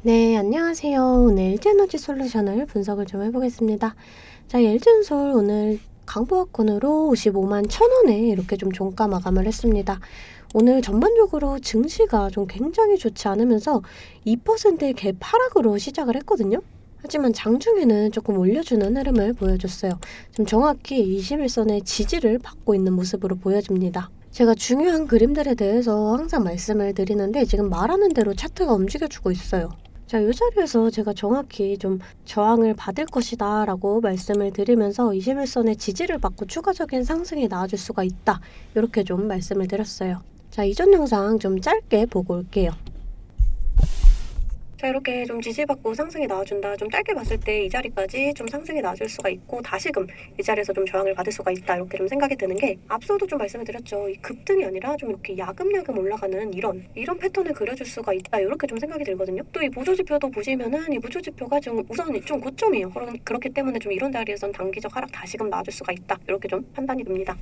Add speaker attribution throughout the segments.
Speaker 1: 네, 안녕하세요. 오늘 LG에너지 솔루션을 분석을 좀 해보겠습니다. 자, LG엔솔 오늘 강보합권으로 55만 1,000원에 이렇게 좀 종가 마감을 했습니다. 오늘 전반적으로 증시가 좀 굉장히 좋지 않으면서 2%의 갭 하락으로 시작을 했거든요. 하지만 장중에는 조금 올려주는 흐름을 보여줬어요. 지금 정확히 21선의 지지를 받고 있는 모습으로 보여집니다. 제가 중요한 그림들에 대해서 항상 말씀을 드리는데 지금 말하는 대로 차트가 움직여주고 있어요. 자, 이 자리에서 제가 정확히 좀 저항을 받을 것이다 라고 말씀을 드리면서 21선의 지지를 받고 추가적인 상승이 나와줄 수가 있다, 이렇게 좀 말씀을 드렸어요. 자, 이전 영상 좀 짧게 보고 올게요. 자, 이렇게 좀 지지받고 상승이 나와준다. 좀 짧게 봤을 때 이 자리까지 좀 상승이 나와줄 수가 있고 다시금 이 자리에서 좀 저항을 받을 수가 있다, 이렇게 좀 생각이 드는 게, 앞서도 좀 말씀을 드렸죠. 이 급등이 아니라 좀 이렇게 야금야금 올라가는 이런 패턴을 그려줄 수가 있다, 이렇게 좀 생각이 들거든요. 또 이 보조지표도 보시면은 이 보조지표가 좀 우선 좀 고점이에요. 그렇기 때문에 좀 이런 자리에선 단기적 하락 다시금 나와줄 수가 있다, 이렇게 좀 판단이 듭니다.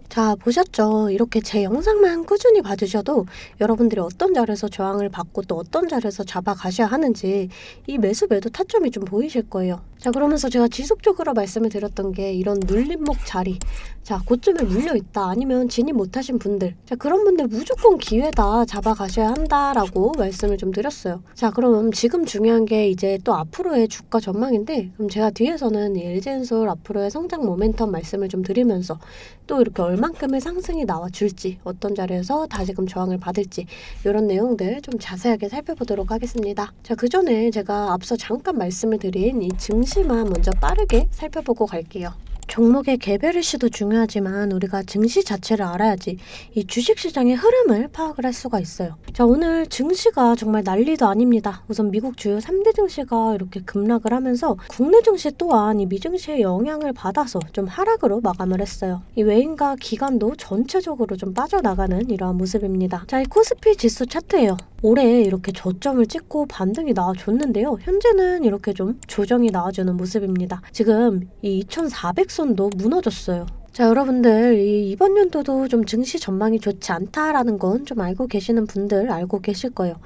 Speaker 1: 자, 보셨죠? 이렇게 제 영상만 꾸준히 봐주셔도 여러분들이 어떤 자리에서 저항을 받고 또 어떤 자리에서 잡아가셔야 하는지 이 매수 매도 타점이 좀 보이실 거예요. 자, 그러면서 제가 지속적으로 말씀을 드렸던 게 이런 눌림목 자리, 자, 고점에 물려있다, 아니면 진입 못하신 분들, 자, 그런 분들 무조건 기회다, 잡아가셔야 한다라고 말씀을 좀 드렸어요. 자, 그럼 지금 중요한 게 이제 또 앞으로의 주가 전망인데, 그럼 제가 뒤에서는 LG엔솔 앞으로의 성장 모멘텀 말씀을 좀 드리면서 또 이렇게 얼만큼의 상승이 나와줄지, 어떤 자리에서 다시금 저항을 받을지, 이런 내용들 좀 자세하게 살펴보도록 하겠습니다. 자, 그 전에 제가 앞서 잠깐 말씀을 드린 이 증시만 먼저 빠르게 살펴보고 갈게요. 종목의 개별 이슈도 중요하지만 우리가 증시 자체를 알아야지 이 주식시장의 흐름을 파악을 할 수가 있어요. 자, 오늘 증시가 정말 난리도 아닙니다. 우선 미국 주요 3대 증시가 이렇게 급락을 하면서 국내 증시 또한 이 미증시의 영향을 받아서 좀 하락으로 마감을 했어요. 이 외인과 기관도 전체적으로 좀 빠져나가는 이러한 모습입니다. 자, 이 코스피 지수 차트예요. 올해 이렇게 저점을 찍고 반등이 나와줬는데요. 현재는 이렇게 좀 조정이 나와주는 모습입니다. 지금 이 2400선도 무너졌어요. 자, 여러분들 이번 연도도 좀 증시 전망이 좋지 않다라는 건 좀 알고 계시는 분들 알고 계실 거예요.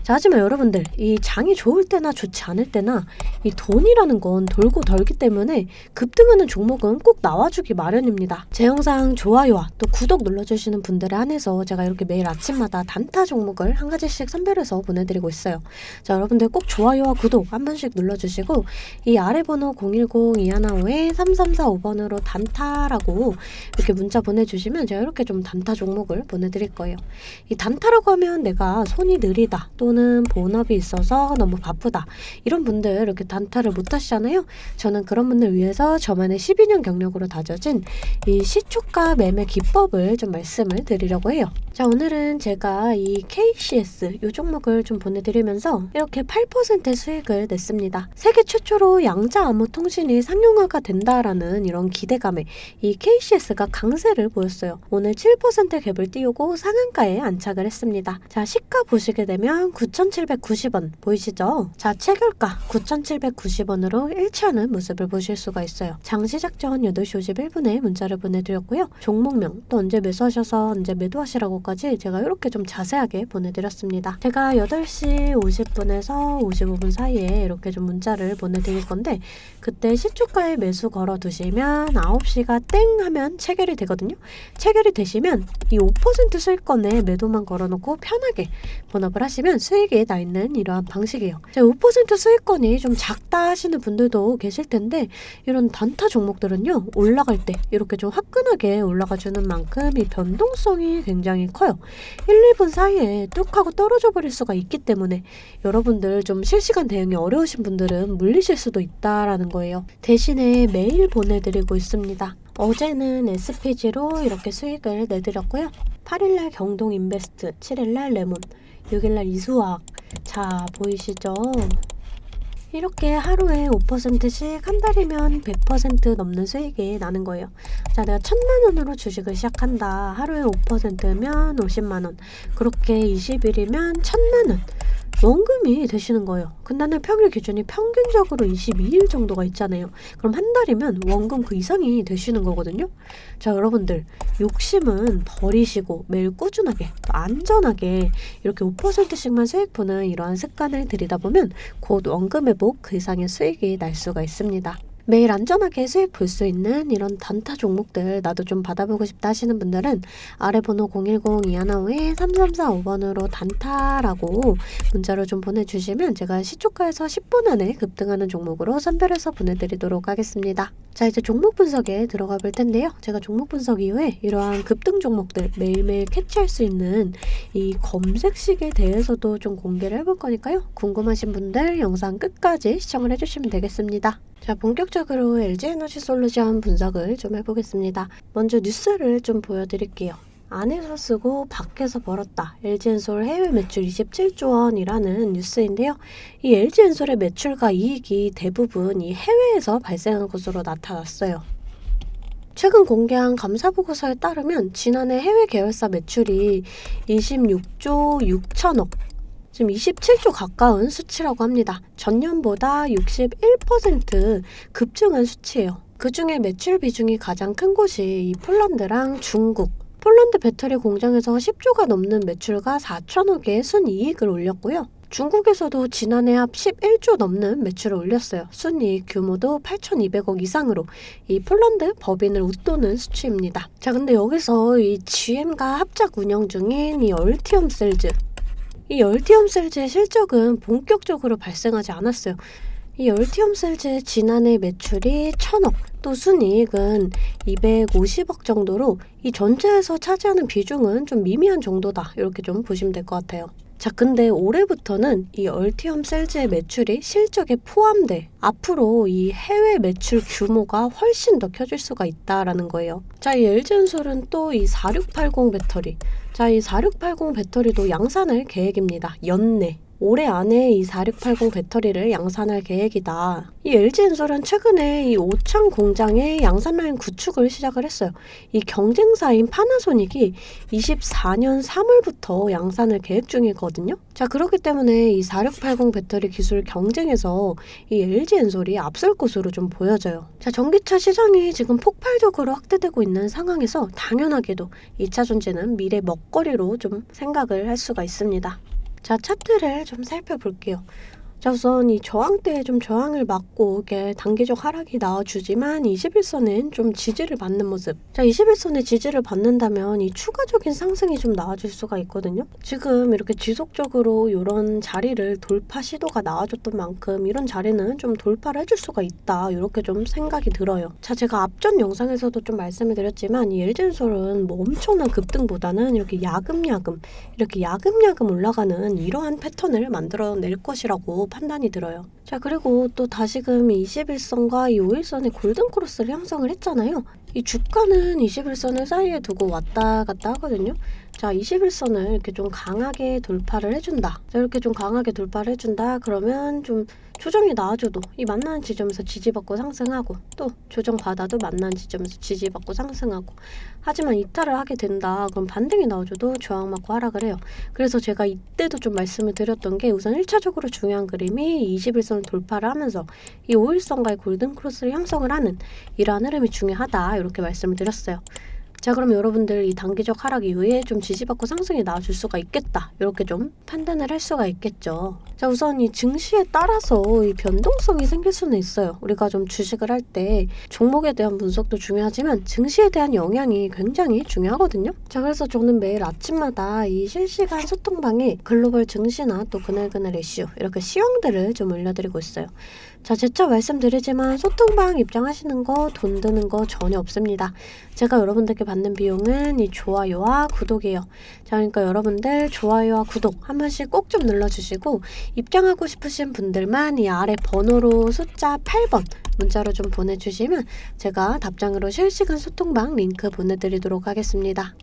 Speaker 1: 자, 하지만 여러분들 이 장이 좋을 때나 좋지 않을 때나 이 돈이라는 건 돌고 덜기 때문에 급등하는 종목은 꼭 나와주기 마련입니다. 제 영상 좋아요와 또 구독 눌러주시는 분들에 한해서 제가 이렇게 매일 아침마다 단타 종목을 한 가지씩 선별해서 보내드리고 있어요. 자, 여러분들 꼭 좋아요와 구독 한 번씩 눌러주시고 이 아래 번호 010-2155-3345번으로 단타라고 이렇게 문자 보내주시면 제가 이렇게 좀 단타 종목을 보내드릴 거예요. 이 단타라고 하면 내가 손이 느리다, 또는 본업이 있어서 너무 바쁘다, 이런 분들 이렇게 단타를 못 하시잖아요. 저는 그런 분들 위해서 저만의 12년 경력으로 다져진 이 시초가 매매 기법을 좀 말씀을 드리려고 해요. 자, 오늘은 제가 이 KCS 이 종목을 좀 보내드리면서 이렇게 8% 수익을 냈습니다. 세계 최초로 양자 암호 통신이 상용화가 된다라는 이런 기대감에 이 KCS가 강세를 보였어요. 오늘 7% 갭을 띄우고 상한가에 안착을 했습니다. 자, 시가 보시게 되면 9,790원 보이시죠? 자, 체결가 9,790원으로 일치하는 모습을 보실 수가 있어요. 장시작 전 8시 51분에 문자를 보내드렸고요. 종목명 또 언제 매수하셔서 언제 매도하시라고까지 제가 이렇게 좀 자세하게 보내드렸습니다. 제가 8시 50분에서 55분 사이에 이렇게 좀 문자를 보내드릴 건데, 그때 시초가에 매수 걸어두시면 9시가 땡 하면 체결이 되거든요. 체결이 되시면 이 5% 수익권에 매도만 걸어놓고 편하게 본업을 하시면 수익이 나 있는 이러한 방식이에요. 5% 수익권이 좀 작다 하시는 분들도 계실 텐데, 이런 단타 종목들은요, 올라갈 때 이렇게 좀 화끈하게 올라가 주는 만큼 이 변동성이 굉장히 커요. 1, 2분 사이에 뚝 하고 떨어져 버릴 수가 있기 때문에 여러분들 좀 실시간 대응이 어려우신 분들은 물리실 수도 있다라는 거예요. 대신에 매일 보내드리고 있습니다. 어제는 SPG로 이렇게 수익을 내드렸고요. 8일날 경동인베스트, 7일날 레몬, 6일날 이수학. 자, 보이시죠? 이렇게 하루에 5%씩 한 달이면 100% 넘는 수익이 나는 거예요. 자, 내가 1,000만원으로 주식을 시작한다. 하루에 5%면 50만원. 그렇게 20일이면 1,000만원. 원금이 되시는 거예요. 근데는 평일 기준이 평균적으로 22일 정도가 있잖아요. 그럼 한 달이면 원금 그 이상이 되시는 거거든요. 자, 여러분들 욕심은 버리시고 매일 꾸준하게 안전하게 이렇게 5%씩만 수익 보는 이러한 습관을 들이다 보면 곧 원금 회복 그 이상의 수익이 날 수가 있습니다. 매일 안전하게 수익 볼 수 있는 이런 단타 종목들 나도 좀 받아보고 싶다 하시는 분들은 아래 번호 010-215-3345번으로 단타라고 문자로 좀 보내주시면 제가 시초가에서 10분 안에 급등하는 종목으로 선별해서 보내드리도록 하겠습니다. 자, 이제 종목 분석에 들어가 볼 텐데요. 제가 종목 분석 이후에 이러한 급등 종목들 매일매일 캐치할 수 있는 이 검색식에 대해서도 좀 공개를 해볼 거니까요. 궁금하신 분들 영상 끝까지 시청을 해주시면 되겠습니다. 자, 본격적으로 LG에너지솔루션 분석을 좀 해보겠습니다. 먼저 뉴스를 좀 보여드릴게요. 안에서 쓰고 밖에서 벌었다. LG엔솔 해외 매출 27조 원이라는 뉴스인데요. 이 LG엔솔의 매출과 이익이 대부분 이 해외에서 발생한 것으로 나타났어요. 최근 공개한 감사보고서에 따르면 지난해 해외 계열사 매출이 26조 6천억, 지금 27조 가까운 수치라고 합니다. 전년보다 61% 급증한 수치예요. 그중에 매출 비중이 가장 큰 곳이 이 폴란드랑 중국. 폴란드 배터리 공장에서 10조가 넘는 매출과 4천억의 순이익을 올렸고요. 중국에서도 지난해 합 11조 넘는 매출을 올렸어요. 순이익 규모도 8,200억 이상으로 이 폴란드 법인을 웃도는 수치입니다. 자, 근데 여기서 이 GM과 합작 운영 중인 이 얼티엄 셀즈, 이 얼티엄 셀즈의 실적은 본격적으로 발생하지 않았어요. 이 얼티엄 셀즈의 지난해 매출이 1,000억, 또 순이익은 250억 정도로 이 전체에서 차지하는 비중은 좀 미미한 정도다. 이렇게 좀 보시면 될 것 같아요. 자, 근데 올해부터는 이 얼티엄 셀즈의 매출이 실적에 포함돼 앞으로 이 해외 매출 규모가 훨씬 더 커질 수가 있다라는 거예요. 자, 이 LG엔솔은 또 이 4680 배터리, 자, 이 4680 배터리도 양산할 계획입니다. 연내. 올해 안에 이 4680 배터리를 양산할 계획이다. 이 LG엔솔은 최근에 이 오창 공장의 양산 라인 구축을 시작을 했어요. 이 경쟁사인 파나소닉이 24년 3월부터 양산을 계획 중이거든요. 자, 그렇기 때문에 이 4680 배터리 기술 경쟁에서 이 LG엔솔이 앞설 것으로 좀 보여져요. 자, 전기차 시장이 지금 폭발적으로 확대되고 있는 상황에서 당연하게도 2차 전지는 미래 먹거리로 좀 생각을 할 수가 있습니다. 자, 차트를 좀 살펴볼게요. 자, 우선 이 저항대에 좀 저항을 맞고 이렇게 단기적 하락이 나와주지만 21선은 좀 지지를 받는 모습. 자, 21선의 지지를 받는다면 이 추가적인 상승이 좀 나와줄 수가 있거든요. 지금 이렇게 지속적으로 이런 자리를 돌파 시도가 나와줬던 만큼 이런 자리는 좀 돌파를 해줄 수가 있다. 이렇게 좀 생각이 들어요. 자, 제가 앞전 영상에서도 좀 말씀을 드렸지만 이 LG엔솔은 뭐 엄청난 급등보다는 이렇게 야금야금 올라가는 이러한 패턴을 만들어낼 것이라고 판단이 들어요. 자, 그리고 또 다시금 21선과 이 5일선의 골든크로스를 형성을 했잖아요. 이 주가는 21선을 사이에 두고 왔다 갔다 하거든요. 자, 21선을 이렇게 좀 강하게 돌파를 해준다. 자, 이렇게 좀 강하게 돌파를 해준다. 그러면 좀 조정이 나와줘도 이 만나는 지점에서 지지받고 상승하고, 또 조정 받아도 만나는 지점에서 지지받고 상승하고, 하지만 이탈을 하게 된다. 그럼 반등이 나와줘도 저항 맞고 하락을 해요. 그래서 제가 이때도 좀 말씀을 드렸던 게 우선 1차적으로 중요한 그림이 21선을 돌파를 하면서 이 5일선과의 골든크로스를 형성을 하는 이러한 흐름이 중요하다. 이렇게 말씀을 드렸어요. 자, 그럼 여러분들 이 단기적 하락 이후에 좀 지지받고 상승이 나와줄 수가 있겠다. 이렇게 좀 판단을 할 수가 있겠죠. 자, 우선 이 증시에 따라서 이 변동성이 생길 수는 있어요. 우리가 좀 주식을 할 때 종목에 대한 분석도 중요하지만 증시에 대한 영향이 굉장히 중요하거든요. 자, 그래서 저는 매일 아침마다 이 실시간 소통방에 글로벌 증시나 또 그날그날 이슈 이렇게 시황들을 좀 올려드리고 있어요. 자, 재차 말씀드리지만 소통방 입장하시는 거 돈 드는 거 전혀 없습니다. 제가 여러분들께 받는 비용은 이 좋아요와 구독이에요. 자, 그러니까 여러분들 좋아요와 구독 한 번씩 꼭 좀 눌러주시고 입장하고 싶으신 분들만 이 아래 번호로 숫자 8번 문자로 좀 보내주시면 제가 답장으로 실시간 소통방 링크 보내드리도록 하겠습니다.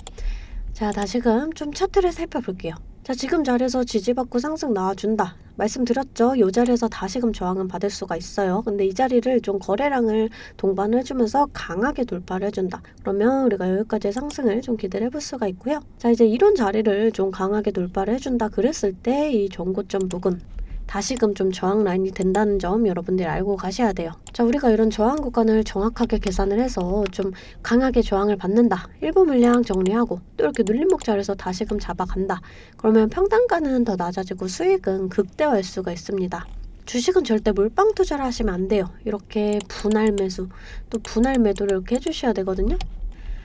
Speaker 1: 자, 다시금 좀 차트를 살펴볼게요. 자, 지금 자리에서 지지받고 상승 나와준다. 말씀드렸죠. 이 자리에서 다시금 저항은 받을 수가 있어요. 근데 이 자리를 좀 거래량을 동반을 해주면서 강하게 돌파를 해준다. 그러면 우리가 여기까지의 상승을 좀 기대를 해볼 수가 있고요. 자, 이제 이런 자리를 좀 강하게 돌파를 해준다 그랬을 때 이 전고점 부근 다시금 좀 저항 라인이 된다는 점 여러분들이 알고 가셔야 돼요. 자, 우리가 이런 저항 구간을 정확하게 계산을 해서 좀 강하게 저항을 받는다. 일부 물량 정리하고 또 이렇게 눌림목 자리에서 다시금 잡아간다. 그러면 평단가는 더 낮아지고 수익은 극대화할 수가 있습니다. 주식은 절대 몰빵 투자를 하시면 안 돼요. 이렇게 분할 매수 또 분할 매도를 이렇게 해주셔야 되거든요.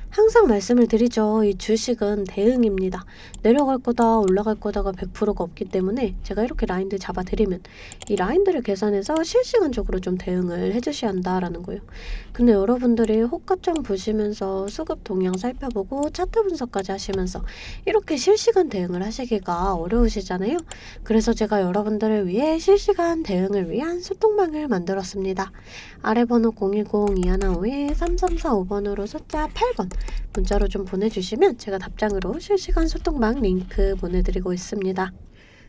Speaker 1: 항상 말씀을 드리죠. 이 주식은 대응입니다. 내려갈 거다 올라갈 거다가 100%가 없기 때문에 제가 이렇게 라인들 잡아드리면 이 라인들을 계산해서 실시간적으로 좀 대응을 해주셔야 한다라는 거예요. 근데 여러분들이 호가창 보시면서 수급 동향 살펴보고 차트 분석까지 하시면서 이렇게 실시간 대응을 하시기가 어려우시잖아요. 그래서 제가 여러분들을 위해 실시간 대응을 위한 소통방을 만들었습니다. 아래 번호 010-2155-3345번으로 숫자 8번 문자로 좀 보내주시면 제가 답장으로 실시간 소통방 링크 보내드리고 있습니다.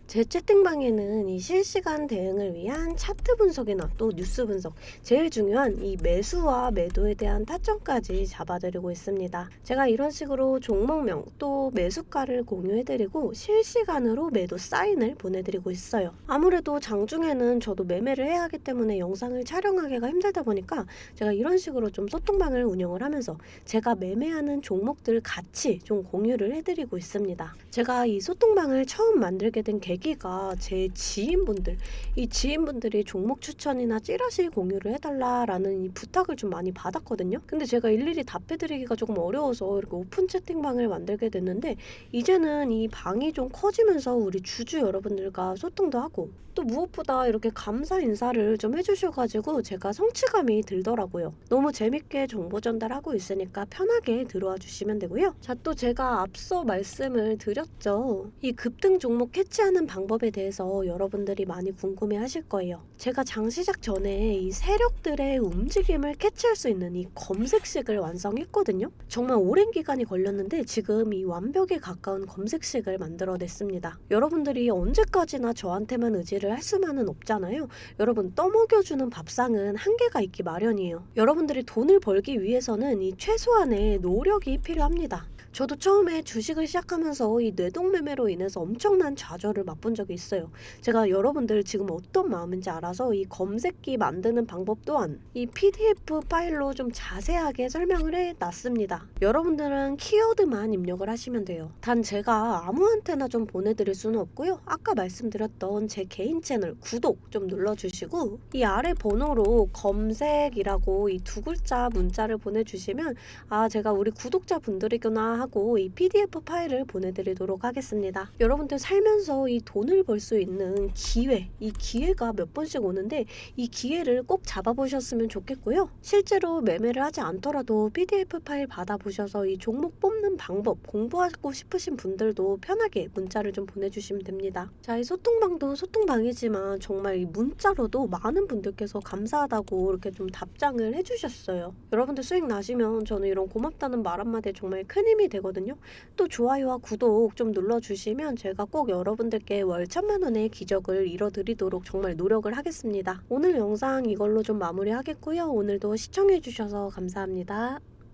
Speaker 1: 제 채팅방에는 이 실시간 대응을 위한 차트 분석이나 또 뉴스 분석, 제일 중요한 이 매수와 매도에 대한 타점까지 잡아드리고 있습니다. 제가 이런 식으로 종목명 또 매수가를 공유해드리고 실시간으로 매도 사인을 보내드리고 있어요. 아무래도 장중에는 저도 매매를 해야 하기 때문에 영상을 촬영하기가 힘들다 보니까 제가 이런 식으로 좀 소통방을 운영을 하면서 제가 매매하는 종목들 같이 좀 공유를 해드리고 있습니다. 제가 이 소통방을 처음 만들게 된 계기가 제 지인분들이 종목 추천이나 찌라시 공유를 해달라라는 이 부탁을 좀 많이 받았거든요. 근데 제가 일일이 답해드리기가 조금 어려워서 이렇게 오픈 채팅방을 만들게 됐는데 이제는 이 방이 좀 커지면서 우리 주주 여러분들과 소통도 하고 또 무엇보다 이렇게 감사 인사를 좀 해주셔가지고 제가 성취감이 들더라고요. 너무 재밌게 정보 전달하고 있으니까 편하게 들어와 주시면 되고요. 자, 또 제가 앞서 말씀을 드렸죠. 이 급등 종목 캐치하는 방법에 대해서 여러분들이 많이 궁금해 하실 거예요. 제가 장 시작 전에 이 세력들의 움직임을 캐치할 수 있는 이 검색식을 완성했거든요. 정말 오랜 기간이 걸렸는데 지금 이 완벽에 가까운 검색식을 만들어냈습니다. 여러분들이 언제까지나 저한테만 의지를 할 수만은 없잖아요. 여러분, 떠먹여주는 밥상은 한계가 있기 마련이에요. 여러분들이 돈을 벌기 위해서는 이 최소한의 노력이 필요합니다. 저도 처음에 주식을 시작하면서 이 뇌동매매로 인해서 엄청난 좌절을 맛본 적이 있어요. 제가 여러분들 지금 어떤 마음인지 알아서 이 검색기 만드는 방법 또한 이 PDF 파일로 좀 자세하게 설명을 해놨습니다. 여러분들은 키워드만 입력을 하시면 돼요. 단 제가 아무한테나 좀 보내드릴 수는 없고요. 아까 말씀드렸던 제 개인 채널 구독 좀 눌러주시고 이 아래 번호로 검색이라고 이 두 글자 문자를 보내주시면 아, 제가 우리 구독자분들이구나 하고 이 PDF 파일을 보내드리도록 하겠습니다. 여러분들 살면서 이 돈을 벌 수 있는 기회, 이 기회가 몇 번씩 오는데 이 기회를 꼭 잡아보셨으면 좋겠고요. 실제로 매매를 하지 않더라도 PDF 파일 받아보셔서 이 종목 뽑는 방법 공부하고 싶으신 분들도 편하게 문자를 좀 보내주시면 됩니다. 자, 이 소통방도 소통방이지만 정말 이 문자로도 많은 분들께서 감사하다고 이렇게 좀 답장을 해주셨어요. 여러분들 수익 나시면 저는 이런 고맙다는 말 한마디에 정말 큰 힘이 되거든요. 또 좋아요와 구독 좀 눌러주시면 제가 꼭 여러분들께 월 1000만 원의 기적을 이뤄드리도록 정말 노력을 하겠습니다. 오늘 영상 이걸로 좀 마무리하겠고요. 오늘도 시청해주셔서 감사합니다.